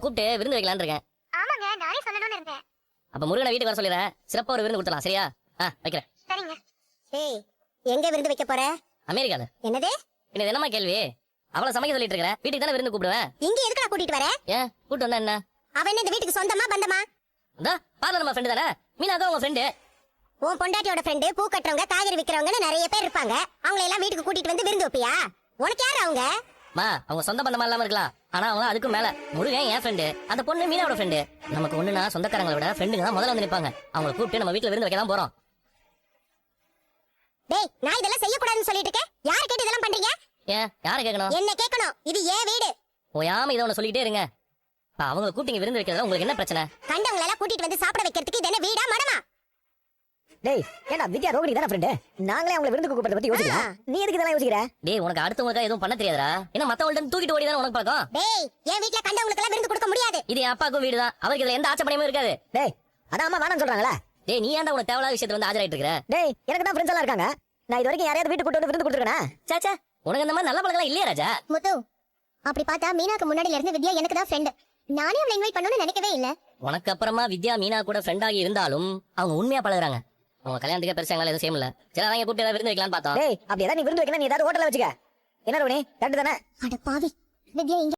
கூப்பிட்டு விருந்து வைக்கலான்னு இருக்கேன். ஆமாங்க, நானே சொல்லணும்னு இருந்தேன். அப்ப முருகனை வீட்டுக்கு வர சொல்லிடுறேன். சிறப்பா ஒரு விருந்து கொடுத்தலாம். சரியா? வைக்கிறேன். சரிங்க. ஏய், எங்க விருந்து வைக்க போற? அமெரிக்கால. என்னது? இது என்னமா கேள்வி? அவளை சமைக்க சொல்லிட்டு இருக்கேன். வீட்டுக்கு தானே விருந்து கூப்பிடுவேன். இங்க எதுக்குடா கூட்டிட்டு வர? ஏன் கூட்டு வந்தா என்ன? அவ என்ன இந்த வீட்டுக்கு சொந்தமா பந்தமா? அதான் பாதா நம்ம ஃப்ரெண்டு தானே. மீனாக்கா உங்க ஃப்ரெண்டு. உன் பொண்டாட்டியோட ஃப்ரெண்டு, பூ கட்டுறவங்க, காய்கறி விக்கிறவங்கன்னு நிறைய பேர் இருப்பாங்க. அவங்களை எல்லாம் வீட்டுக்கு கூட்டிட்டு வந்து விருந்து வைப்பியா? உனக்கு யாரு அவங்க? அவங்க சொந்த பந்தமா இல்லாம இருக்கலாம். ஆனா அவங்க அதுக்கும் மேல. முருகன் என் ஃப்ரெண்டு, அந்த பொண்ணு மீனாவோட ஃப்ரெண்டு. நமக்கு ஒண்ணுனா சொந்தக்காரங்களை விட ஃப்ரெண்டுங்க தான் முதல்ல வந்து நிப்பாங்க. அவங்களை கூப்பிட்டு நம்ம வீட்டுல விருந்து வைக்க தான் போறோம். டேய், நான் இதெல்லாம் செய்யக்கூடாதுன்னு சொல்லிட்டு இருக்கேன். யாரை கேட்டு இதெல்லாம் பண்றீங்க? ஏன் யாரை கேட்கணும்? என்ன கேட்கணும்? இது ஏன் வீடு. ஓயாம இதை ஒண்ணு சொல்லிட்டே இருங்க. அவங்களை கூப்பிட்டு விருந்து வைக்கிறதா உங்களுக்கு என்ன பிரச்சனை? கண்டவங்களை எல்லாம் கூட்டிட்டு வந்து சாப்பிட வைக்கிறதுக்கு இது என்ன வீடா மடமா? டேய், ஏண்டா வித்யா ரோகிணி தான ஃப்ரெண்ட். நாங்களே அவங்கள விருந்து கூப்பிடுறத பத்தி யோசிக்கிறேன். நீ எதுக்கு இதெல்லாம் யோசிக்கிற? டேய், உனக்கு அடுத்தவங்களுக்கு எதுவும் பண்ண தெரியாதா? என்ன மத்தவங்கள்ட்ட தூக்கிட்டு ஓடி தானே உனக்கு பழக்கம்? டேய், என் வீட்ல கண்டவங்களுக்கு எல்லாம் விருந்து கொடுக்க முடியாது. இது என் அப்பாவுக்கும் வீடு தான். அவருக்கு இதுல எந்த ஆச்சரியமும் இருக்காது. டேய், அதான் அம்மா வேணாம்னு சொல்றாங்களா? டேய், நீ ஏன்டா உனக்கு தேவையில்லாத விஷயத்துல வந்து ஆஜராயிட்டு இருக்கற? டேய், எனக்கு தான் ஃப்ரெண்ட்ஸ் எல்லாம் இருக்காங்க. நான் இது வரைக்கும் யாரையாவது வீட்டுக்கு கூட்டி வந்து விருந்து கொடுத்துருக்கேனா? சாச்சா, உனக்கு அந்த மாதிரி நல்ல பழக்கம் இல்லையா ராஜா? முத்து, அப்படி பார்த்தா மீனாக்கு முன்னாடில இருந்து வித்யா எனக்கு தான் ஃப்ரெண்ட். நானே அவளை இன்வைட் பண்ணணும்னு நினைக்கவே இல்ல. உனக்கு அப்புறமா வித்யா மீனா கூட ஃப்ரெண்ட் ஆகி இருந்தாலும் அவங்க உண்மையா பழகுறாங்க. அவங்க கல்யாணத்துக்கு பெருசா எங்களால எதுவும் செய்யல. சரி, அதான் கூப்பிட்டு ஏதாவது விருந்து வைக்கலாம்னு பார்த்தோம். டேய், அப்படி ஏதாவது நீ விருந்து வைக்கணும், நீ ஏதாவது ஹோட்டல்ல வச்சுக்க. என்ன ரோகிணி, கரெக்ட் தானே? அட பாவி, வித்யா இங்க